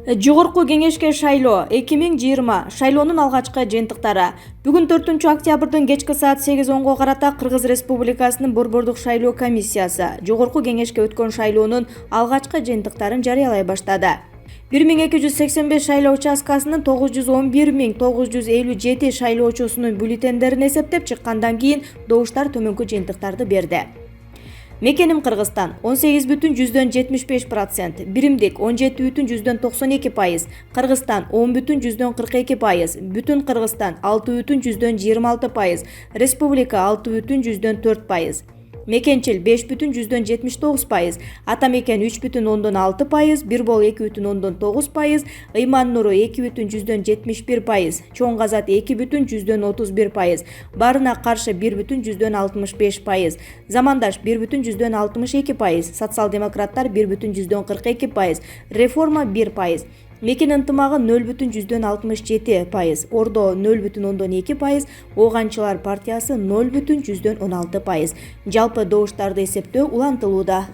Жогорку кеңешке шайлоо 2020 шайлоонун алгачкы жыйынтыктары. Бүгүн 4 октябрдын кечки саат 8:10 карата Кыргыз Республикасынын борбордук шайлоо комиссиясы жогорку кеңешке өткөн шайлоонун алгачкы жыйынтыктарын жарыялай баштады. 1285 шайлоо участкасынын 911.957 шайлоочусунун бюллетендерин эсептеп чыккандан кийин добуштар төмөнкү жыйынтыктарды берди. Мекеним Кыргызстан 18,75%, биримдик 17,92%, Кыргызстан 10,42%, бүтүн Кыргызстан 6,26%, республика 6,4%. Мекенчил 5,79%, ата мекен 3,6%, бир бол 2,9%, ыйман нуру 2,71%, чоң казат 2,31%, барына каршы 1,65%, замандаш 1,62%, социал-демократтар 1,42%, реформа 1%. Мекен ынтымагы 0,67%, Ордо 0,2%, Оганчылар партиясы 0,16%. Жалпы добуштарды эсептөө улантылууда.